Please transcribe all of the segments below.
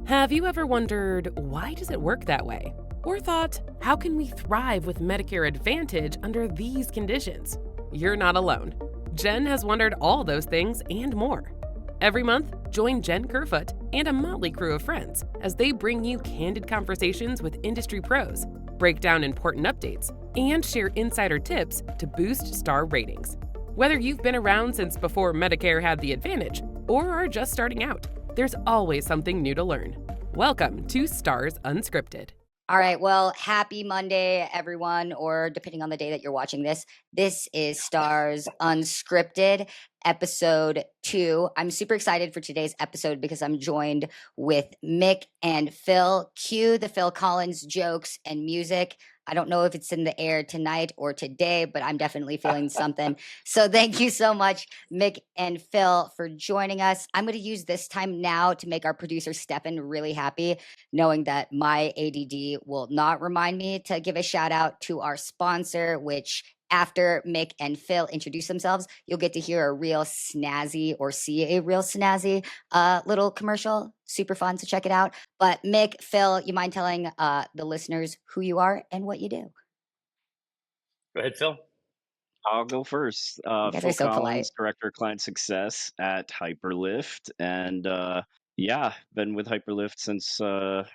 Have you ever wondered, why does it work that way? Or thought, how can we thrive with Medicare Advantage under these conditions? You're not alone. Jenn has wondered all those things and more. Every month, join Jenn Kerfoot and a motley crew of friends as they bring you candid conversations with industry pros, break down important updates, and share insider tips to boost star ratings. Whether you've been around since before Medicare had the advantage or are just starting out, there's always something new to learn. Welcome to Stars Unscripted. All right. Well, happy Monday, everyone, or depending on the day that you're watching this. This is Stars Unscripted, episode 2. I'm super excited for today's episode because I'm joined with Mick and Phil. Cue the Phil Collins jokes and music. I don't know if it's in the air tonight or today, but I'm definitely feeling something. So thank you so much, Mick and Phil, for joining us. I'm going to use this time now to make our producer, Stefan, really happy, knowing that my ADD will not remind me to give a shout out to our sponsor, which after Mick and Phil introduce themselves, you'll get to hear a real snazzy or see a real snazzy little commercial. Super fun, so check it out. But Mick, Phil, you mind telling the listeners who you are and what you do? Go ahead, Phil. I'll go first. You guys Phil are so polite. Collins, Director of Client Success at Hyperlift. And yeah, been with Hyperlift since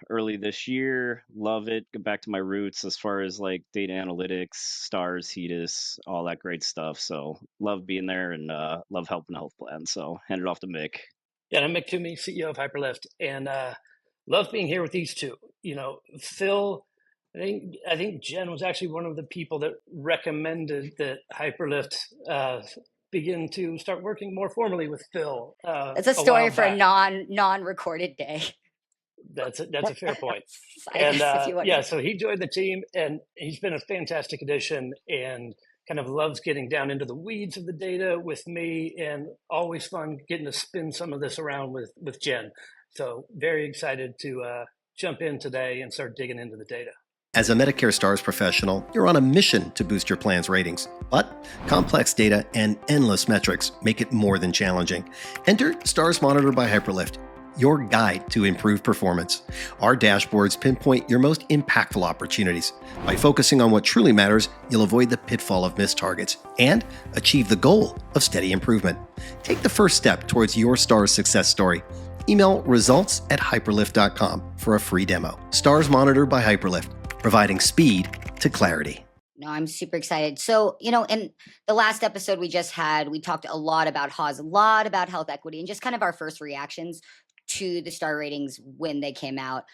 early this year. Love it. Go back to my roots as far as like data analytics, stars, HEDIS, all that great stuff. So love being there and love helping health plans. So hand it off to Mick. Yeah, I'm Mick Toomey, CEO of Hyperlift, and love being here with these two. You know, Phil, I think Jenn was actually one of the people that recommended that Hyperlift begin to start working more formally with Phil. It's a story for a non-recorded day. That's a fair point. And yeah, so he joined the team, and he's been a fantastic addition, and kind of loves getting down into the weeds of the data with me, and always fun getting to spin some of this around with Jenn. So very excited to jump in today and start digging into the data. As a Medicare Stars professional, you're on a mission to boost your plan's ratings. But complex data and endless metrics make it more than challenging. Enter Stars Monitor by Hyperlift, your guide to improved performance. Our dashboards pinpoint your most impactful opportunities. By focusing on what truly matters, you'll avoid the pitfall of missed targets and achieve the goal of steady improvement. Take the first step towards your Stars success story. Email results@hyperlift.com for a free demo. Stars Monitor by Hyperlift, providing speed to clarity. No, I'm super excited. So, you know, in the last episode we just had, we talked a lot about HAWS, a lot about health equity, and just kind of our first reactions to the star ratings when they came out.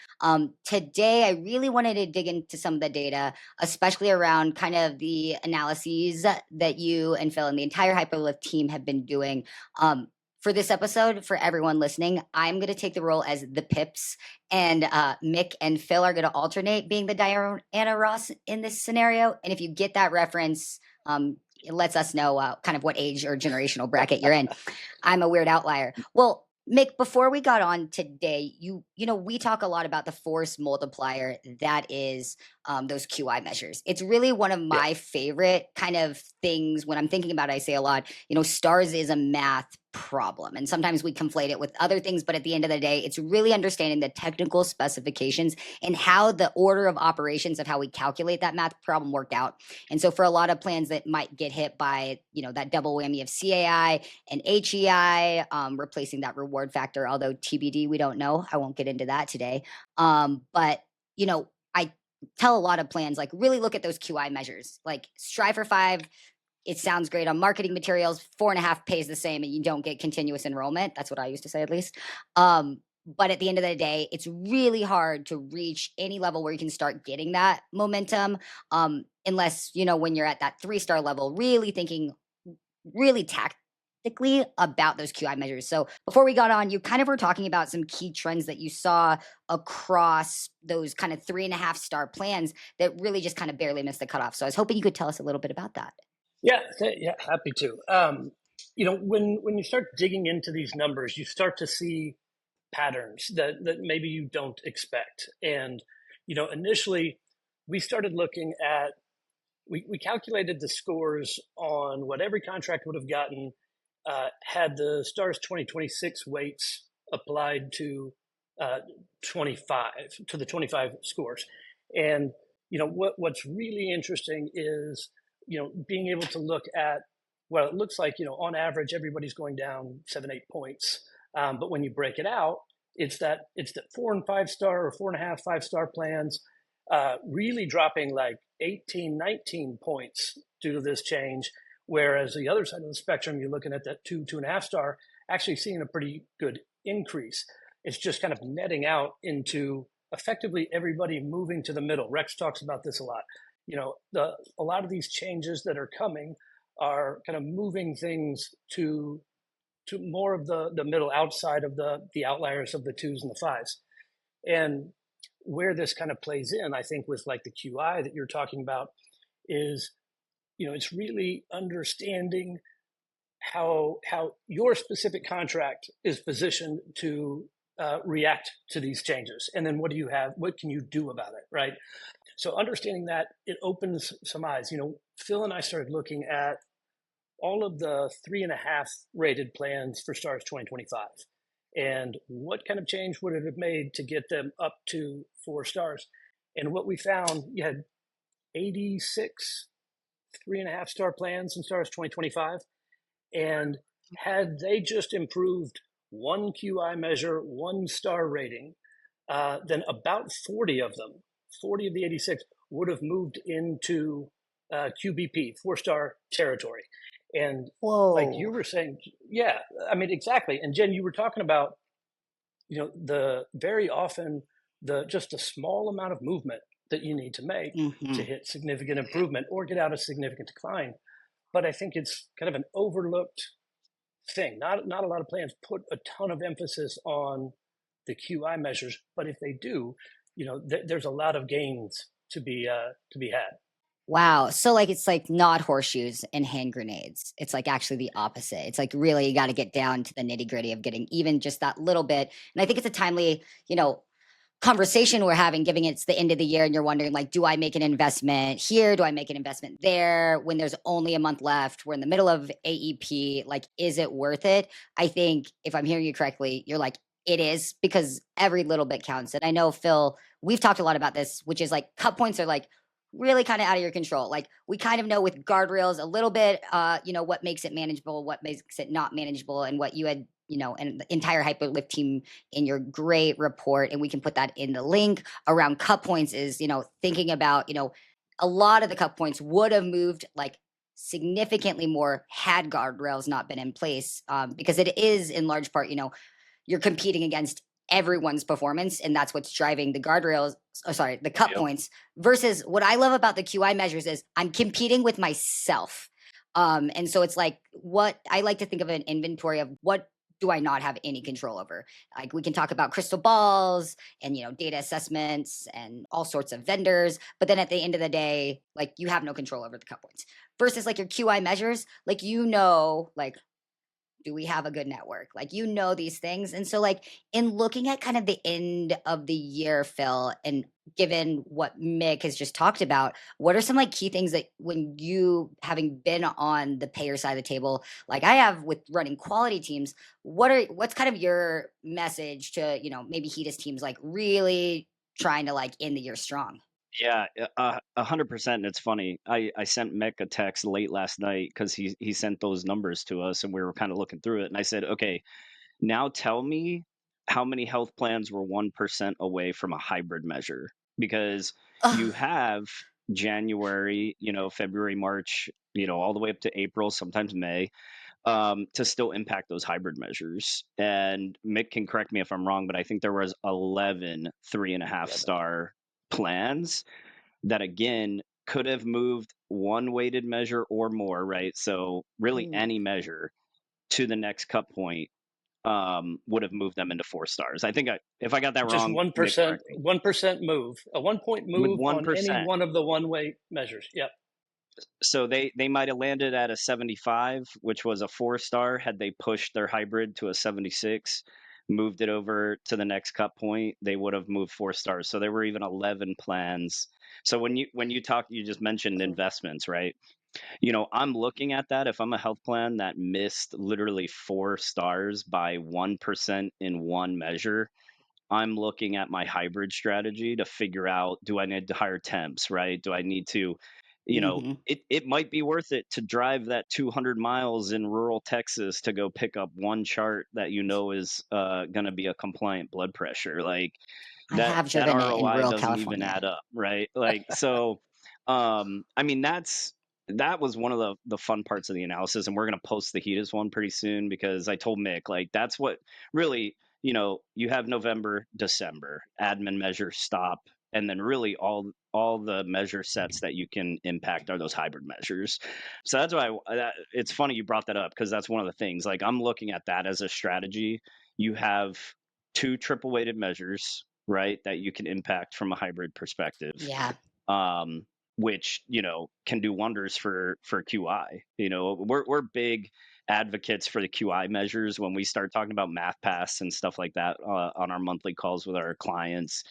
Today, I really wanted to dig into some of the data, especially around kind of the analyses that you and Phil and the entire Hyperlift team have been doing. For this episode, for everyone listening, I'm going to take the role as the Pips, and Mick and Phil are going to alternate being the Diana Ross in this scenario. And if you get that reference, it lets us know kind of what age or generational bracket you're in. I'm a weird outlier. Well, Mick, before we got on today, you know, we talk a lot about the force multiplier that is those QI measures. It's really one of my favorite kind of things when I'm thinking about it. I say a lot, you know, stars is a math problem, and sometimes we conflate it with other things, but at the end of the day, it's really understanding the technical specifications and how the order of operations of how we calculate that math problem worked out. And so for a lot of plans that might get hit by, you know, that double whammy of CAI and HEI, replacing that reward factor, although TBD, we don't know. I won't get into that today. But, you know, I tell a lot of plans, like, really look at those QI measures, like strive for 5. It sounds great on marketing materials. 4.5 pays the same and you don't get continuous enrollment. That's what I used to say, at least. But at the end of the day, it's really hard to reach any level where you can start getting that momentum. Unless, you know, when you're at that 3-star level, really thinking really tactically about those QI measures. So before we got on, you kind of were talking about some key trends that you saw across those kind of 3.5-star plans that really just kind of barely missed the cutoff. So I was hoping you could tell us a little bit about that. Yeah, happy to. You know, when you start digging into these numbers, you start to see patterns that maybe you don't expect. And, you know, initially we started looking at, we calculated the scores on what every contract would have gotten had the STARS 2026 weights applied to 25 to the 25 scores. And what's really interesting is being able to look at, well, it looks like on average everybody's going down 7-8 points, but when you break it out, it's that 4 and 5 star or 4.5 5-star plans really dropping like 18 19 points due to this change, whereas the other side of the spectrum, you're looking at that 2.5 star actually seeing a pretty good increase. It's just kind of netting out into effectively everybody moving to the middle. Rex talks about this a lot. A lot of these changes that are coming are kind of moving things to more of the middle, outside of the outliers of the 2s and the 5s. And where this kind of plays in, I think, with like the QI that you're talking about is, it's really understanding how your specific contract is positioned to react to these changes, and then what can you do about it, right? So understanding that, it opens some eyes. Phil and I started looking at all of the 3.5 rated plans for stars 2025, and what kind of change would it have made to get them up to 4 stars. And what we found, you had 86 3.5 star plans in stars 2025, and had they just improved one QI measure, 1 star rating, then about 40 of the 86 would have moved into QBP, 4-star territory. And like you were saying, yeah, I mean, exactly. And Jen, you were talking about, the very often just a small amount of movement that you need to make to hit significant improvement or get out of significant decline. But I think it's kind of an overlooked thing. Not a lot of plans put a ton of emphasis on the QI measures, but if they do, there's a lot of gains to be had. Wow. So like it's like not horseshoes and hand grenades. It's like actually the opposite. It's like really you got to get down to the nitty-gritty of getting even just that little bit. And I think it's a timely, conversation we're having, given it's the end of the year and you're wondering, like, do I make an investment here? Do I make an investment there when there's only a month left? We're in the middle of AEP. Like, is it worth it? I think if I'm hearing you correctly, you're like, it is, because every little bit counts. And I know, Phil, we've talked a lot about this, which is like cut points are like really kind of out of your control. Like we kind of know with guardrails a little bit, what makes it manageable, what makes it not manageable, and what you had, and the entire Hyperlift team in your great report, and we can put that in the link around cut points is, thinking about, a lot of the cut points would have moved like significantly more had guardrails not been in place, because it is in large part, you're competing against everyone's performance, and that's what's driving the the cut points, versus what I love about the QI measures is I'm competing with myself. And so it's like, what I like to think of an inventory of what do I not have any control over? Like we can talk about crystal balls and, data assessments and all sorts of vendors, but then at the end of the day, like you have no control over the cut points, versus like your QI measures, like, like, do we have a good network? Like, these things. And so like in looking at kind of the end of the year, Phil, and given what Mick has just talked about, what are some like key things that when you, having been on the payer side of the table, like I have with running quality teams, what's kind of your message to, maybe HEDIS teams, like really trying to like end the year strong? Yeah, 100%. And it's funny. I sent Mick a text late last night because he sent those numbers to us, and we were kind of looking through it. And I said, okay, now tell me how many health plans were 1% away from a hybrid measure, because you have January, February, March, all the way up to April, sometimes May, to still impact those hybrid measures. And Mick can correct me if I'm wrong, but I think there was 11 3.5 star plans that again could have moved one weighted measure or more, right? So really any measure to the next cut point would have moved them into 4 stars. I think if I got that just wrong, 1% move, a 1-point move on any one of the one-way measures. Yep. So they might have landed at a 75, which was a 4-star. Had they pushed their hybrid to a 76, moved it over to the next cut point, they would have moved 4 stars. So there were even 11 plans. So when you talk, you just mentioned investments, right? I'm looking at that. If I'm a health plan that missed literally 4 stars by 1% in one measure, I'm looking at my hybrid strategy to figure out, do I need to hire temps, right? Do I need to, Hmm. it might be worth it to drive that 200 miles in rural Texas to go pick up one chart that is going to be a compliant blood pressure. Like I have that driven it in ROI rural doesn't even California. add up, right? Like, so, I mean, that was one of the fun parts of the analysis, and we're going to post the HEDIS one pretty soon, because I told Mick, like, that's what really, you have November, December, admin measures stop, and then really all the measure sets that you can impact are those hybrid measures. So that's why it's funny you brought that up, because that's one of the things. Like, I'm looking at that as a strategy. You have two triple weighted measures, right, that you can impact from a hybrid perspective, Yeah. um, which can do wonders for QI. We're big advocates for the QI measures when we start talking about math pass and stuff like that on our monthly calls with our clients.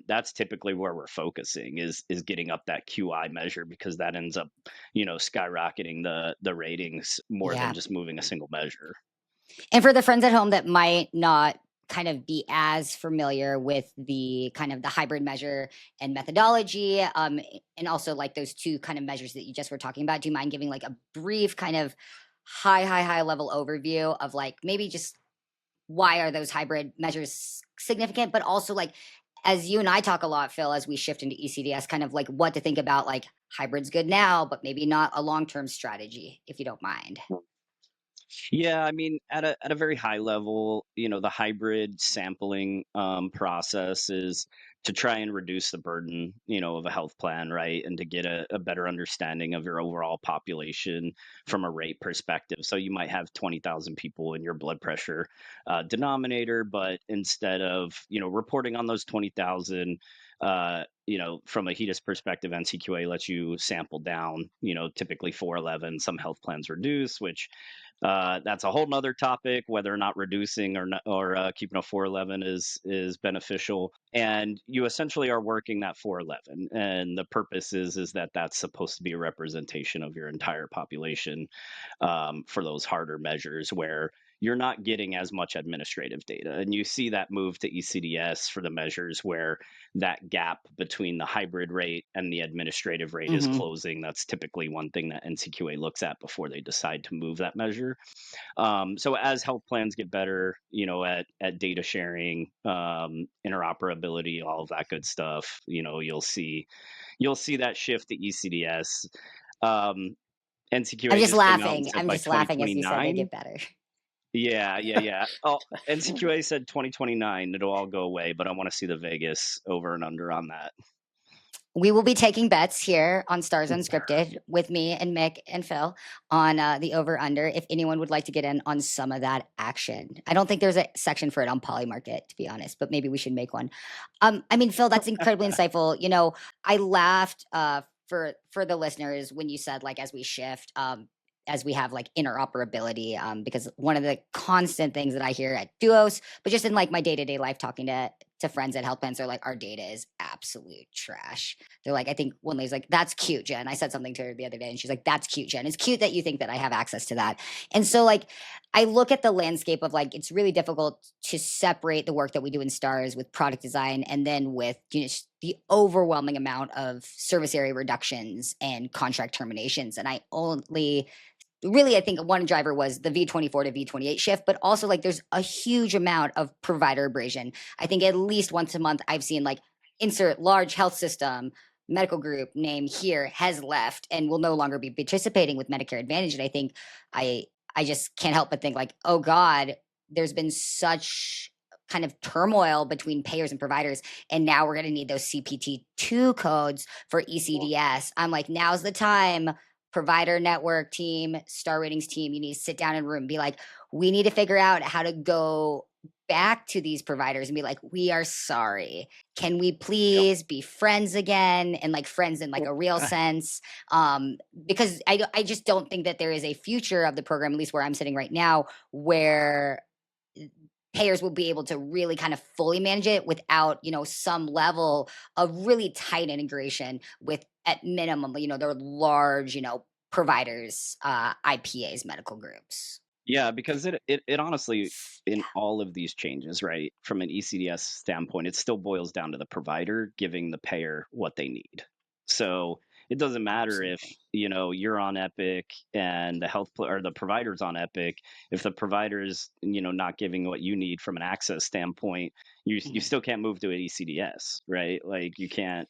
That's typically where we're focusing, is getting up that QI measure, because that ends up skyrocketing the ratings more than Yeah. just moving a single measure. And for the friends at home that might not kind of be as familiar with the kind of the hybrid measure and methodology, and also like those two kind of measures that you just were talking about, do you mind giving like a brief kind of high level overview of like maybe just why are those hybrid measures significant, but also like, as you and I talk a lot, Phil, as we shift into ECDS, kind of like what to think about, like hybrid's good now, but maybe not a long-term strategy, if you don't mind. Yeah, I mean, at a very high level, the hybrid sampling process is to try and reduce the burden, of a health plan, right, and to get a better understanding of your overall population from a rate perspective. So you might have 20,000 people in your blood pressure denominator, but instead of reporting on those 20,000. From a HEDIS perspective, NCQA lets you sample down, typically 411. Some health plans reduce, which that's a whole nother topic, whether or not reducing or not, or keeping a 411 is beneficial. And you essentially are working that 411, and the purpose is that that's supposed to be a representation of your entire population, for those harder measures where you're not getting as much administrative data. And you see that move to ECDS for the measures where that gap between the hybrid rate and the administrative rate is Hmm. closing. That's typically one thing that NCQA looks at before they decide to move that measure. So as health plans get better, at data sharing, interoperability, all of that good stuff, you'll see that shift to ECDS. Um, NCQA just came out and said I'm by just laughing as you said they 2029. get better. Yeah. Oh, NCQA said 2029 it'll all go away, but I want to see the Vegas over and under on that. We will be taking bets here on Stars Unscripted with me and Mick and Phil on the over under. If anyone would like to get in on some of that action, I don't think there's a section for it on Polymarket, to be honest, but maybe we should make one. I mean, Phil, that's incredibly insightful. I laughed for the listeners when you said like as we shift. As we have like interoperability, because one of the constant things that I hear at Duos, but just in like my day-to-day life talking to friends at health plans, they're like, our data is absolute trash. They're like, I think one lady's like, that's cute, Jen. I said something to her the other day and she's like, that's cute, Jen. It's cute that you think that I have access to that. And so like, I look at the landscape of like, it's really difficult to separate the work that we do in Stars with product design and then with the overwhelming amount of service area reductions and contract terminations. And I think one driver was the V24 to V28 shift, but also like there's a huge amount of provider abrasion. I think at least once a month I've seen like insert large health system, medical group name here has left and will no longer be participating with Medicare Advantage. And I think I just can't help but think like, oh God, there's been such kind of turmoil between payers and providers. And now we're going to need those CPT2 codes for ECDS. I'm like, now's the time. Provider network team, star ratings team, you need to sit down in a room and be like, we need to figure out how to go back to these providers and be like, we are sorry. Can we please be friends again? And like friends in like a real sense. Because I just don't think that there is a future of the program, at least where I'm sitting right now, where payers will be able to really kind of fully manage it without, some level of really tight integration with, at minimum, their large, providers, IPAs, medical groups. Yeah, because it honestly, in all of these changes, right, from an ECDS standpoint, it still boils down to the provider giving the payer what they need. So it doesn't matter if, Absolutely. you're on Epic and or the provider's on Epic. If the provider's, not giving what you need from an access standpoint, you Mhm. still can't move to an ECDS, right? Like you can't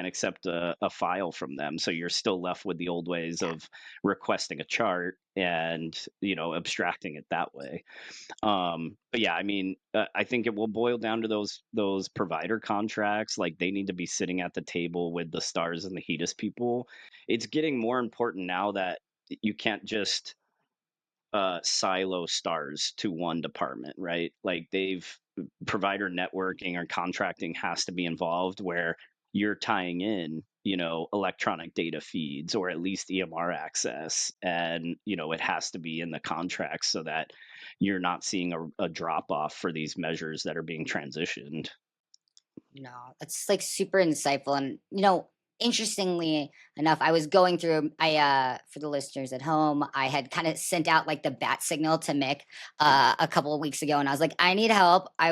accept a file from them. So you're still left with the old ways Yeah. of requesting a chart and abstracting it that way. But yeah, I mean, I think it will boil down to those provider contracts. Like they need to be sitting at the table with the stars and the HEDIS people. It's getting more important now that you can't just silo stars to one department, right? Like they've provider networking or contracting has to be involved where you're tying in, electronic data feeds or at least EMR access. And, it has to be in the contracts so that you're not seeing a drop off for these measures that are being transitioned. No, that's like super insightful. And, interestingly enough, I was going through, for the listeners at home, I had kind of sent out like the bat signal to Mick a couple of weeks ago. And I was like, I need help. I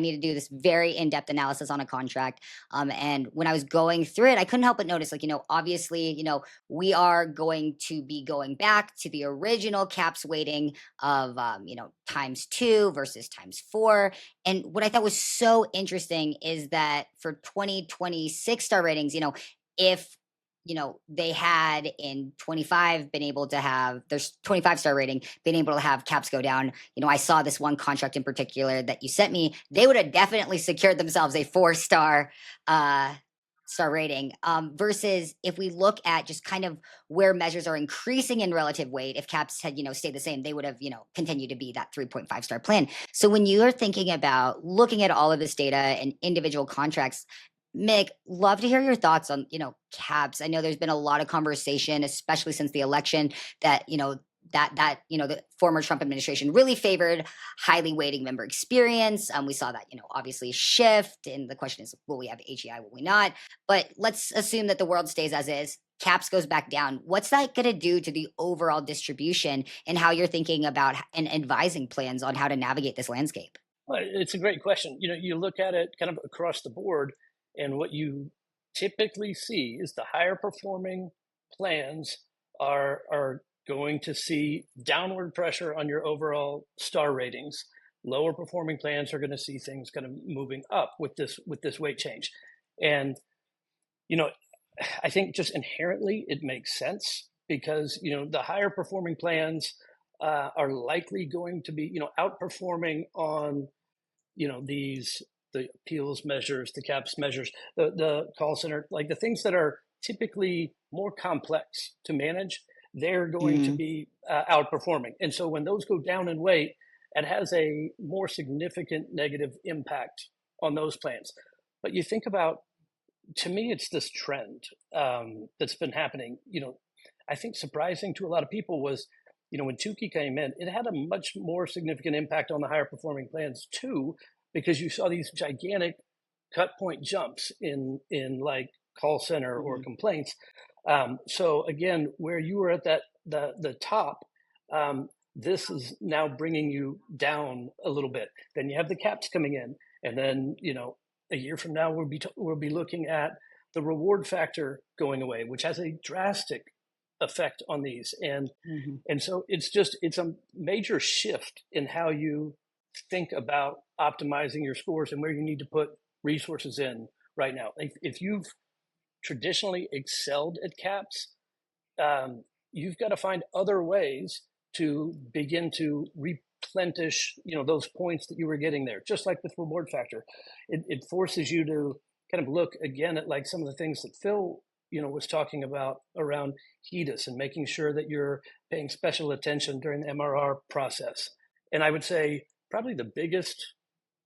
need to do this very in depth analysis on a contract. And when I was going through it, I couldn't help but notice, like, obviously, we are going to be going back to the original caps weighting of, times two versus times four. And what I thought was so interesting is that for 2026 star ratings, if they had in 25 been able to have there's 25 star rating, been able to have caps go down. I saw this one contract in particular that you sent me. They would have definitely secured themselves a 4-star star rating. Versus if we look at just kind of where measures are increasing in relative weight, if caps had stayed the same, they would have continued to be that 3.5-star plan. So when you are thinking about looking at all of this data and individual contracts, Mick, love to hear your thoughts on, caps. I know there's been a lot of conversation, especially since the election, that, the former Trump administration really favored highly weighting member experience. We saw that, obviously shift. And the question is, will we have HEI? Will we not? But let's assume that the world stays as is. Caps goes back down. What's that going to do to the overall distribution and how you're thinking about and advising plans on how to navigate this landscape? Well, it's a great question. You look at it kind of across the board, and what you typically see is the higher performing plans are going to see downward pressure on your overall star ratings. Lower performing plans are going to see things kind of moving up with this weight change. And I think just inherently it makes sense because the higher performing plans are likely going to be outperforming on the appeals measures, the caps measures, the call center, like the things that are typically more complex to manage, they're going to be outperforming. And so when those go down in weight, it has a more significant negative impact on those plans. But you think about, to me, it's this trend that's been happening. I think surprising to a lot of people was, when Tukey came in, it had a much more significant impact on the higher performing plans too, because you saw these gigantic cut point jumps in like call center or complaints. So again, where you were at the top, this is now bringing you down a little bit. Then you have the caps coming in, and then a year from now we'll be looking at the reward factor going away, which has a drastic effect on these. And so it's a major shift in how you think about optimizing your scores and where you need to put resources in right now. If you've traditionally excelled at caps, you've got to find other ways to begin to replenish, those points that you were getting there. Just like with reward factor, it forces you to kind of look again at like some of the things that Phil, was talking about around HEDIS and making sure that you're paying special attention during the MRR process. And I would say probably the biggest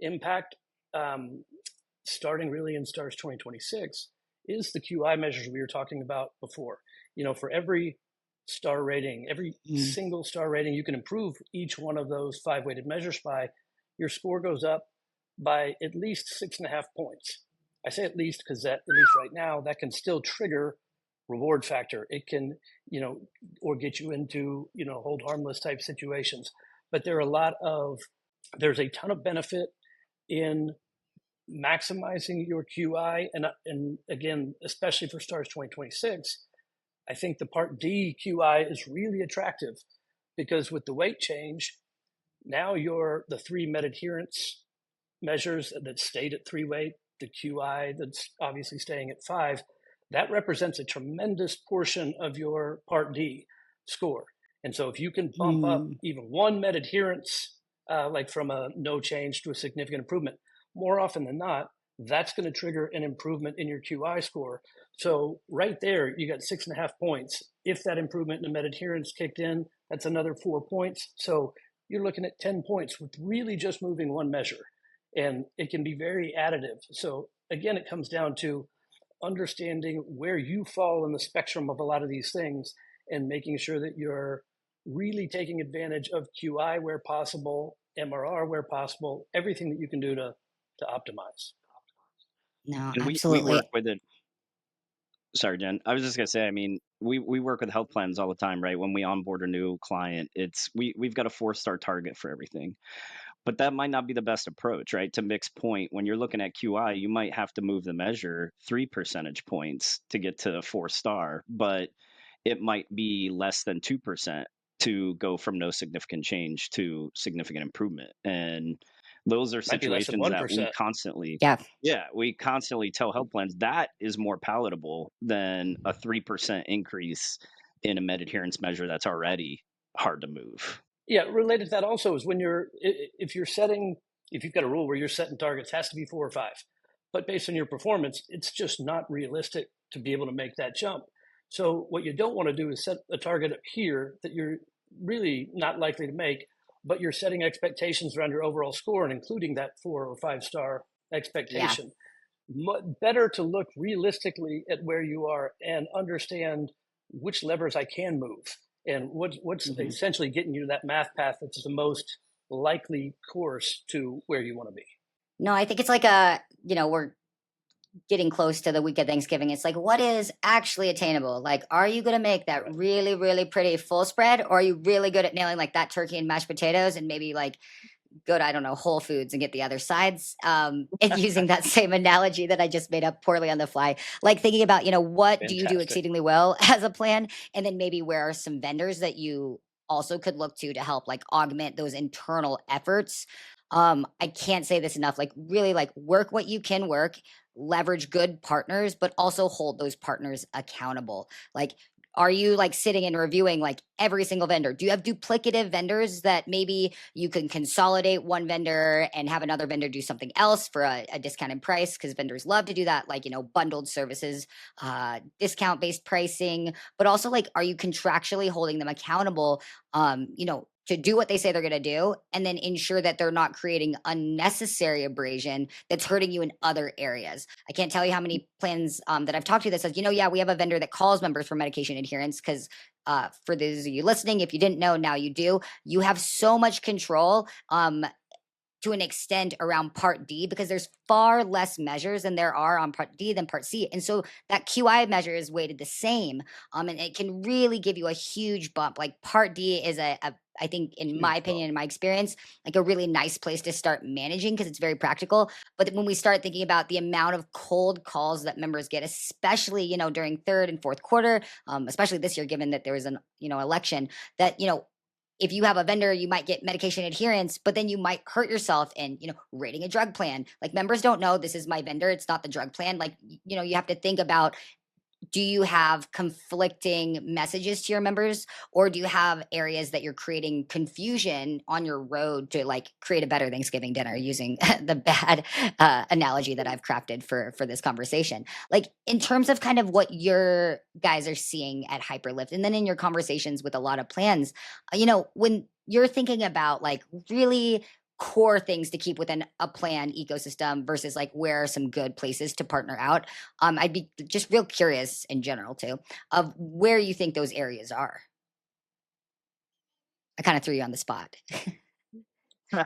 impact, starting really in STARS 2026, is the QI measures we were talking about before. For every star rating, every single star rating you can improve each one of those 5 weighted measures by, your score goes up by at least 6.5 points. I say at least because that, at least right now, that can still trigger reward factor. It can, or get you into, hold harmless type situations. But there's a ton of benefit in maximizing your QI. And again, especially for STARS 2026, I think the Part D QI is really attractive because with the weight change, now the 3 med adherence measures that stayed at 3 weight, the QI that's obviously staying at 5, that represents a tremendous portion of your Part D score. And so if you can bump up even 1 med adherence, like from a no change to a significant improvement, more often than not, that's going to trigger an improvement in your QI score. So right there, you got 6.5 points. If that improvement in the med adherence kicked in, that's another 4 points. So you're looking at 10 points with really just moving 1 measure. And it can be very additive. So again, it comes down to understanding where you fall in the spectrum of a lot of these things and making sure that you're really taking advantage of QI where possible, MRR where possible, everything that you can do to optimize. No, And we absolutely. work with it. Sorry, Jen. I was just gonna say, I mean, we work with health plans all the time, right? When we onboard a new client, we've got a 4-star target for everything. But that might not be the best approach, right? To Mick's point, when you're looking at QI, you might have to move the measure 3 percentage points to get to 4-star, but it might be less than 2% to go from no significant change to significant improvement. And those are Might be less than situations that we 1%. constantly, Yeah. we constantly tell health plans that is more palatable than a 3% increase in a med adherence measure that's already hard to move. Yeah, related to that also is when if you've got a rule where you're setting targets, has to be 4 or 5, but based on your performance, it's just not realistic to be able to make that jump. So what you don't want to do is set a target up here that you're really not likely to make, but you're setting expectations around your overall score and including that 4 or 5-star expectation. Better to look realistically at where you are and understand which levers I can move and what's essentially getting you to that math path that's the most likely course to where you want to be. No, I think it's like we're getting close to the week of Thanksgiving. It's like, what is actually attainable? Like, are you going to make that really, really pretty full spread? Or are you really good at nailing like that turkey and mashed potatoes and maybe like go to, I don't know, Whole Foods and get the other sides? And using that same analogy that I just made up poorly on the fly, like thinking about, what do you do exceedingly well as a plan? And then maybe where are some vendors that you also could look to help like augment those internal efforts. I can't say this enough, like really like work what you can work, leverage good partners, but also hold those partners accountable. Like, are you like sitting and reviewing like every single vendor? Do you have duplicative vendors that maybe you can consolidate one vendor and have another vendor do something else for a discounted price? Because vendors love to do that, like, bundled services, discount-based pricing, but also like, are you contractually holding them accountable, to do what they say they're going to do, and then ensure that they're not creating unnecessary abrasion that's hurting you in other areas. I can't tell you how many plans that I've talked to that says, we have a vendor that calls members for medication adherence because for those of you listening, if you didn't know, now you do. You have so much control to an extent around Part D because there's far less measures than there are on Part D than Part C. And so that QI measure is weighted the same. And it can really give you a huge bump. Like Part D is I think in my opinion, in my experience, like a really nice place to start managing because it's very practical. But when we start thinking about the amount of cold calls that members get, especially, during third and fourth quarter, especially this year, given that there was an, election, that, if you have a vendor, you might get medication adherence, but then you might hurt yourself in, rating a drug plan. Like members don't know this is my vendor. It's not the drug plan. Like, you have to think about, do you have conflicting messages to your members, or do you have areas that you're creating confusion on your road to like create a better Thanksgiving dinner, using the bad analogy that I've crafted for this conversation? Like in terms of kind of what your guys are seeing at Hyperlift, and then in your conversations with a lot of plans, when you're thinking about like really core things to keep within a plan ecosystem versus like where are some good places to partner out, I'd be just real curious in general too of where you think those areas are. I kind of threw you on the spot.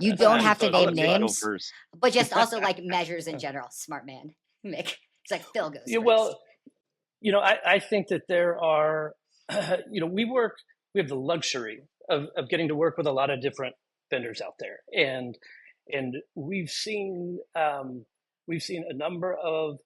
You don't have to name names, but just also like measures in general. Smart man. Mick. It's like Phil goes Yeah, first. well, I think that there are, we have the luxury of getting to work with a lot of different vendors out there, and we've seen a number of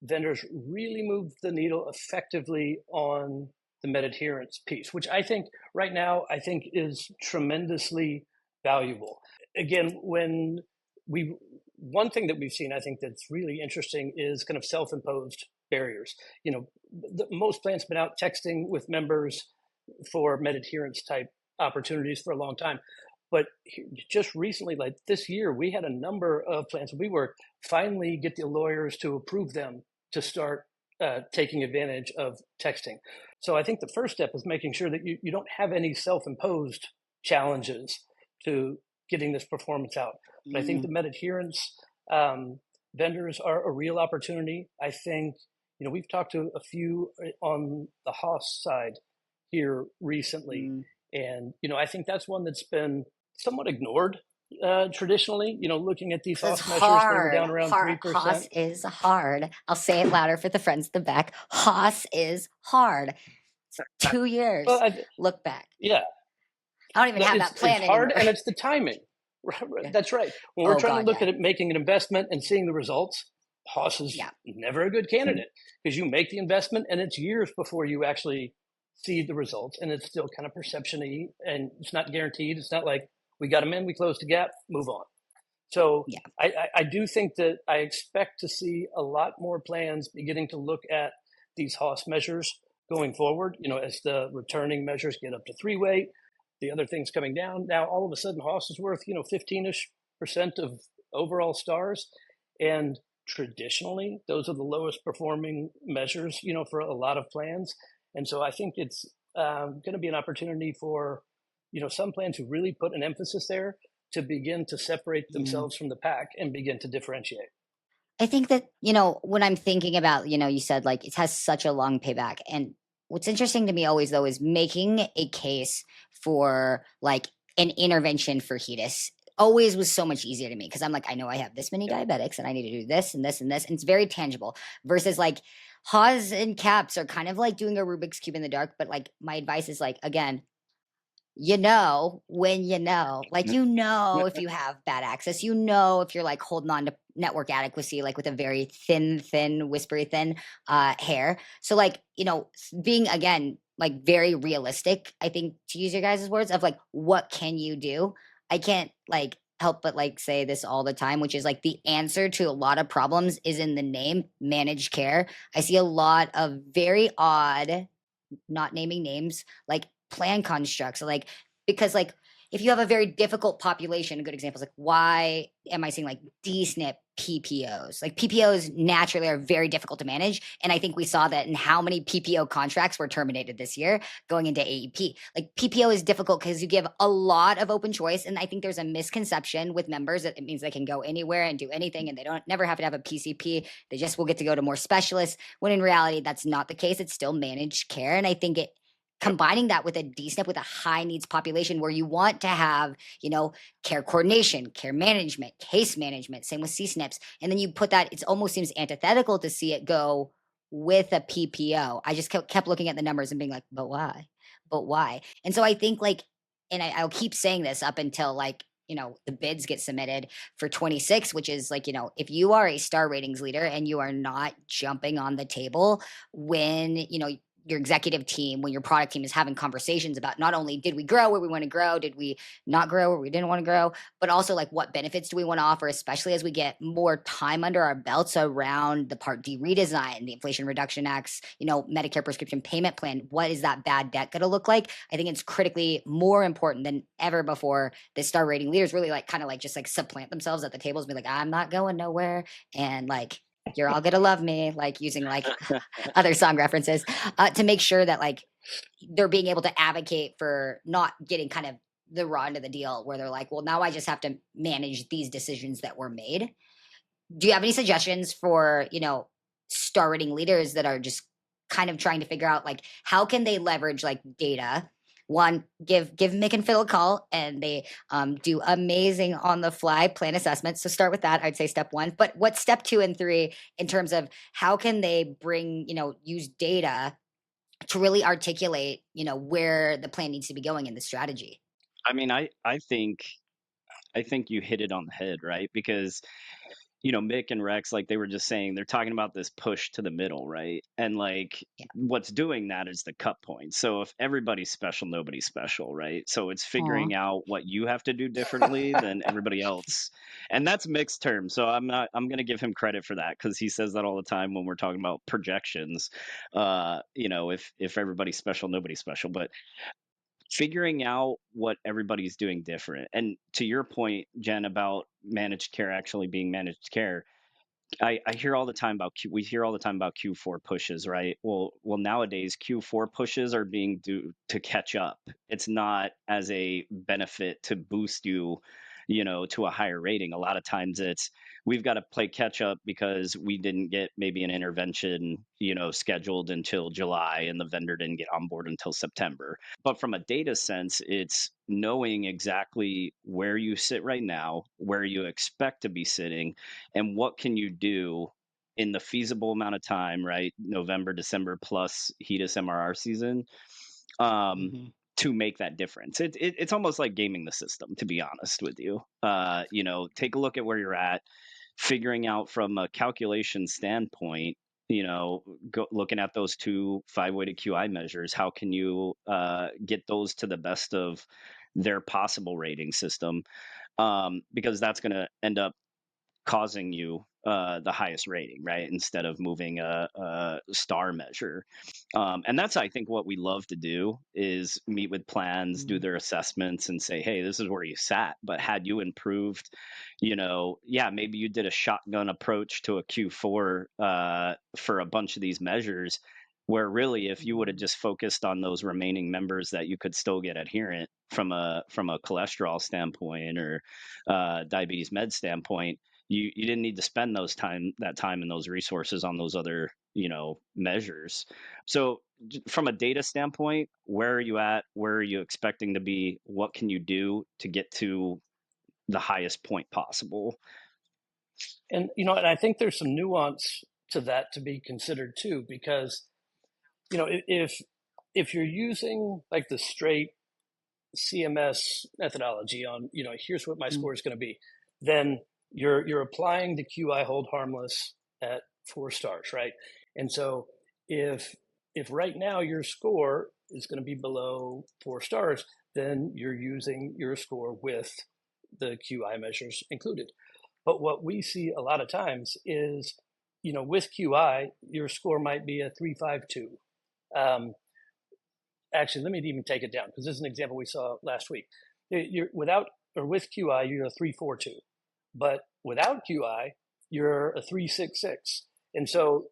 vendors really move the needle effectively on the med adherence piece, which I think right now is tremendously valuable. Again, one thing that we've seen, I think that's really interesting, is kind of self-imposed barriers. Most plans have been out texting with members for med adherence type opportunities for a long time. But just recently, like this year, we had a number of plans we worked finally get the lawyers to approve them to start taking advantage of texting. So I think the first step is making sure that you don't have any self-imposed challenges to getting this performance out. But I think the med adherence vendors are a real opportunity. I think, we've talked to a few on the Haas side here recently. And, I think that's one that's been somewhat ignored traditionally, looking at these Haas measures that are down around 3%. Haas is hard. I'll say it louder for the friends at the back. Haas is hard. So 2 years. Well, look back. Yeah. I don't even have that plan It's hard, anymore. and it's the timing. That's right. When we're trying to look at it, making an investment and seeing the results, Haas is never a good candidate, because you make the investment and it's years before you actually see the results, and it's still kind of perception-y, and it's not guaranteed. It's not like we got them in, we closed the gap, move on. So I do think that I expect to see a lot more plans beginning to look at these Haas measures going forward, as the returning measures get up to 3-weight, the other things coming down. Now, all of a sudden, Haas is worth, 15-ish% of overall stars. And traditionally, those are the lowest performing measures, for a lot of plans. And so I think it's going to be an opportunity for, some plans who really put an emphasis there to begin to separate themselves from the pack and begin to differentiate. I think that, when I'm thinking about, you said like it has such a long payback. And what's interesting to me always, though, is making a case for like an intervention for HEDIS always was so much easier to me, because I'm like, I know I have this many diabetics and I need to do this and this and this. And it's very tangible versus like Haas and CAPS are kind of like doing a Rubik's Cube in the dark. But like my advice is like, again, when like, if you have bad access, if you're like holding on to network adequacy, like with a very thin, whispery thin hair. So like, being, again, like very realistic, I think, to use your guys' words of like, what can you do? I can't like help but like say this all the time, which is like the answer to a lot of problems is in the name managed care. I see a lot of very odd, not naming names, like plan constructs, like, because like if you have a very difficult population, a good example is like, why am I seeing like DSNP PPOs? Like PPOs naturally are very difficult to manage. And I think we saw that in how many PPO contracts were terminated this year going into AEP. Like PPO is difficult because you give a lot of open choice. And I think there's a misconception with members that it means they can go anywhere and do anything, and they don't never have to have a PCP. They just will get to go to more specialists, when in reality, that's not the case. It's still managed care. And I think combining that with a DSNP, with a high needs population where you want to have, care coordination, care management, case management, same with CSNPs. And then you put that, it almost seems antithetical to see it go with a PPO. I just kept looking at the numbers and being like, but why? And so I think like, and I'll keep saying this up until like, the bids get submitted for 26, which is like, if you are a star ratings leader and you are not jumping on the table when, your executive team, when your product team is having conversations about not only did we grow where we want to grow, did we not grow where we didn't want to grow, but also like what benefits do we want to offer, especially as we get more time under our belts around the Part D redesign, the Inflation Reduction Act's, Medicare prescription payment plan. What is that bad debt going to look like? I think it's critically more important than ever before the star rating leaders really like kind of like just like supplant themselves at the tables and be like, I'm not going nowhere. And like, you're all gonna love me, like using like other song references to make sure that like they're being able to advocate for not getting kind of the raw end of the deal where they're like, well, now I just have to manage these decisions that were made. Do you have any suggestions for, star rating leaders that are just kind of trying to figure out like how can they leverage like data one, give Mick and Phil a call, and they do amazing on the fly plan assessments. So start with that. I'd say step one. But what's step 2 and 3 in terms of how can they bring, use data to really articulate, where the plan needs to be going in the strategy? I mean, I think you hit it on the head, right? Because Mick and Rex, like they were just saying, they're talking about this push to the middle, right? And like Yeah. what's doing that is the cut point. So if everybody's special, nobody's special, right? So it's Aw. figuring out what you have to do differently than everybody else. And that's Mick's term. So I'm going to give him credit for that because he says that all the time when we're talking about projections. If everybody's special, nobody's special. But figuring out what everybody's doing different. And to your point, Jen, about managed care actually being managed care, I hear all the time about we hear all the time about Q4 pushes, right? Well, nowadays Q4 pushes are being due to catch up. It's not as a benefit to boost you, to a higher rating. A lot of times it's we've got to play catch up because we didn't get maybe an intervention, scheduled until July and the vendor didn't get on board until September. But from a data sense, it's knowing exactly where you sit right now, where you expect to be sitting, and what can you do in the feasible amount of time, right? November, December plus HEDIS MRR season, Mhm. to make that difference. It's almost like gaming the system, to be honest with you. Take a look at where you're at, figuring out from a calculation standpoint, looking at those two 5-weighted QI measures, how can you get those to the best of their possible rating system? Because that's going to end up causing you the highest rating, right? Instead of moving a star measure. And that's, I think, what we love to do is meet with plans, do Mhm. their assessments, and say, hey, this is where you sat. But had you improved, yeah, maybe you did a shotgun approach to a Q4 for a bunch of these measures. Where really, if you would have just focused on those remaining members that you could still get adherent from a cholesterol standpoint or diabetes med standpoint, you didn't need to spend that time and those resources on those other measures. So from a data standpoint, where are you at? Where are you expecting to be? What can you do to get to the highest point possible? And and I think there's some nuance to that to be considered too, because if you're using like the straight CMS methodology on, here's what my Mm. score is going to be, then you're applying the QI hold harmless at 4 stars, right? And so if right now your score is going to be below 4 stars, then you're using your score with the QI measures included. But what we see a lot of times is, with QI, your score might be a 352. Actually, let me even take it down because this is an example we saw last week. You're without or with QI, you're a 342, but without QI, you're a 366. And so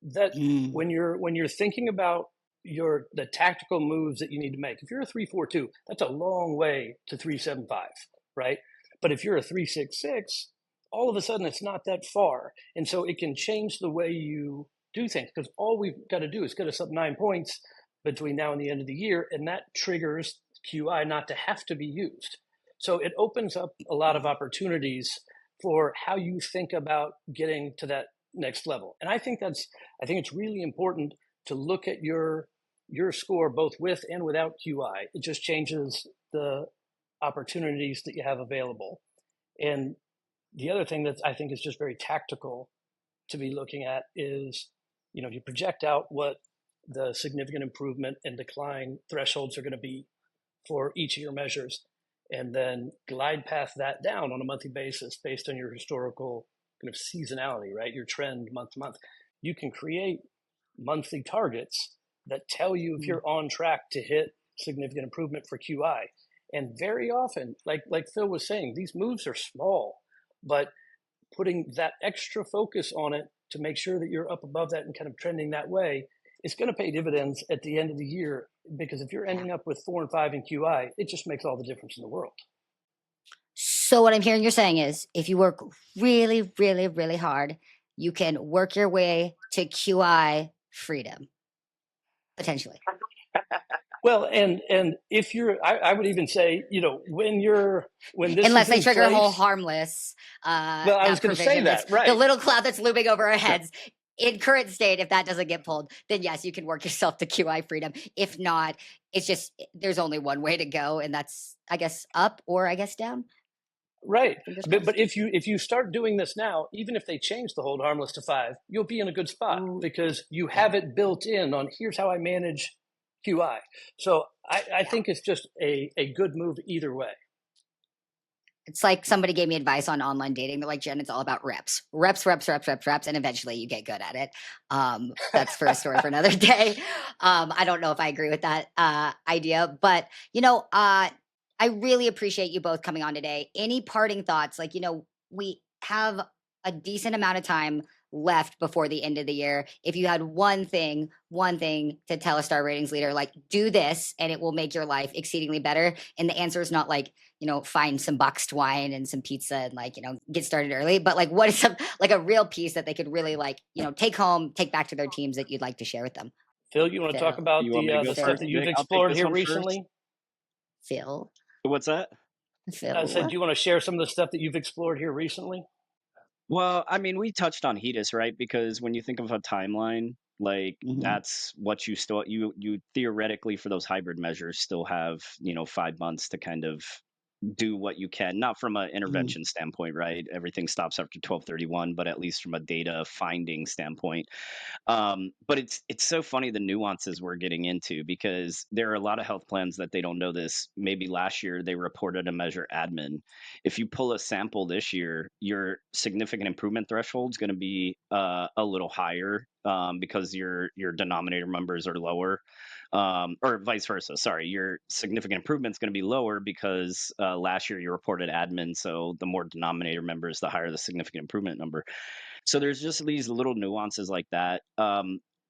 that Mm. when you're thinking about the tactical moves that you need to make, if you're a 342, that's a long way to 375, right? But if you're a 366, all of a sudden it's not that far, and so it can change the way you do things because all we've got to do is get us up 9 points between now and the end of the year, and that triggers QI not to have to be used. So it opens up a lot of opportunities for how you think about getting to that next level. And I think it's really important to look at your score both with and without QI. It just changes the opportunities that you have available. And the other thing that I think is just very tactical to be looking at is, you project out what the significant improvement and decline thresholds are going to be for each of your measures, and then glide path that down on a monthly basis based on your historical kind of seasonality, right? Your trend month to month. You can create monthly targets that tell you if Mm. you're on track to hit significant improvement for QI. And very often, like Phil was saying, these moves are small, but putting that extra focus on it to make sure that you're up above that and kind of trending that way, it's going to pay dividends at the end of the year, because if you're ending up with 4 and 5 in QI, it just makes all the difference in the world. So what I'm hearing you're saying is if you work really, really, really hard, you can work your way to QI freedom, potentially. Well, and if you're, I would even say, when this Unless is they in trigger a whole place. harmless Well, I was going to say provision, that, the right? little cloud that's looming over our heads. In current state, if that doesn't get pulled, then yes, you can work yourself to QI freedom. If not, it's just there's only one way to go, and that's I guess up or I guess down. Right. Fingers But crossed. if you start doing this now, even if they change the hold harmless to 5, you'll be in a good spot Ooh, because you yeah, have it built in on here's how I manage QI. So I yeah. think it's just a good move either way. It's like somebody gave me advice on online dating. They're like, Jen, it's all about reps, and eventually you get good at it. That's for a story for another day. I don't know if I agree with that idea, but I really appreciate you both coming on today. Any parting thoughts? Like, we have a decent amount of time left before the end of the year. If you had one thing to tell a star ratings leader, like do this and it will make your life exceedingly better. And the answer is not like, find some boxed wine and some pizza and get started early. But like, what is like a real piece that they could really take home, take back to their teams that you'd like to share with them? Phil, you want to talk about You want me to go the stuff first, that you've Nick? I'll take explored this here one first. recently? Phil. What's that? I said, do you want to share some of the stuff that you've explored here recently? Well, I mean, we touched on HEDIS, right? Because when you think of a timeline, like that's what you still you theoretically for those hybrid measures still have 5 months to kind of do what you can, not from an intervention standpoint, right? Everything stops after 12/31, but at least from a data finding standpoint. But it's so funny the nuances we're getting into because there are a lot of health plans that they don't know this. Maybe last year they reported a measure admin. If you pull a sample this year, your significant improvement threshold is going to be a little higher because your denominator numbers are lower, or vice versa. Sorry, your significant improvement is going to be lower because last year you reported admin. So the more denominator members, the higher the significant improvement number. So there's just these little nuances like that.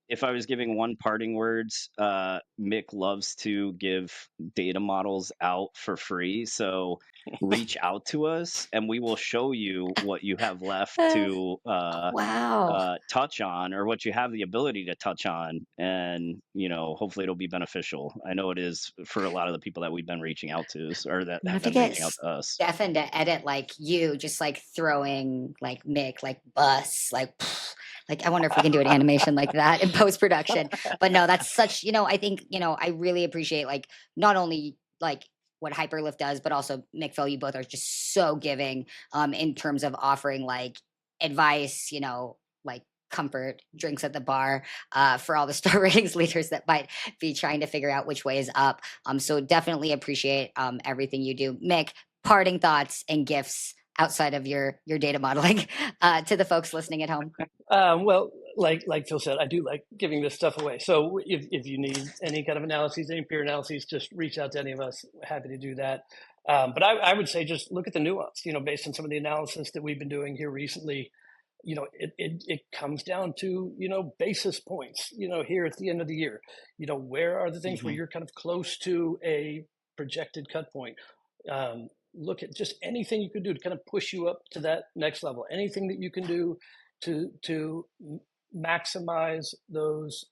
If I was giving one parting words, Mick loves to give data models out for free. So reach out to us and we will show you what you have left to Wow. touch on or what you have the ability to touch on. And, hopefully it'll be beneficial. I know it is for a lot of the people that we've been reaching out to or that You have have to been get reaching out to us. Stefan to edit like you, just like throwing like Mick, like bus, like like I wonder if we can do an animation like that in post production. But no, that's such I think I really appreciate like not only like what Hyperlift does, but also Mick, Phil, you both are just so giving in terms of offering like advice, like comfort drinks at the bar for all the star ratings leaders that might be trying to figure out which way is up. So definitely appreciate everything you do. Mick, parting thoughts and gifts outside of your data modeling to the folks listening at home. Well, like Phil said, I do like giving this stuff away. So if you need any kind of analyses, any peer analyses, just reach out to any of us. Happy to do that. But I would say just look at the nuance, based on some of the analysis that we've been doing here recently. It comes down to, basis points, here at the end of the year. Where are the things where you're kind of close to a projected cut point? Look at just anything you could do to kind of push you up to that next level. Anything that you can do to maximize those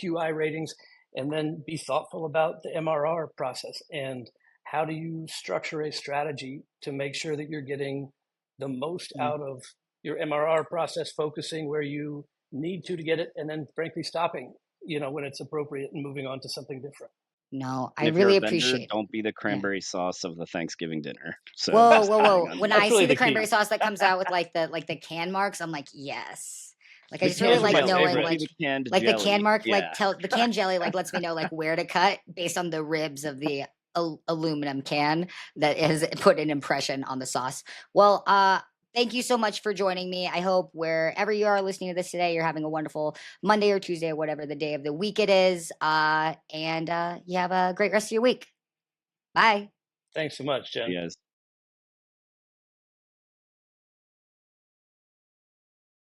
QI ratings, and then be thoughtful about the MRR process and how do you structure a strategy to make sure that you're getting the most out of your MRR process, focusing where you need to get it, and then frankly stopping, when it's appropriate and moving on to something different. No, I And if you're really a vendor, appreciate. don't be the cranberry sauce of the Thanksgiving dinner. So Whoa, just whoa, adding whoa! on When that. I really see the the cranberry key. sauce that comes out with like the can marks, I'm like, yes. Like I The just really cans are like my knowing favorite. like the canned like the can jelly. mark, Yeah. like tell the can jelly like lets me know like where to cut based on the ribs of the aluminum can that has put an impression on the sauce. Well, thank you so much for joining me. I hope wherever you are listening to this today, you're having a wonderful Monday or Tuesday or whatever the day of the week it is. And you have a great rest of your week. Bye. Thanks so much, Jen. Yes.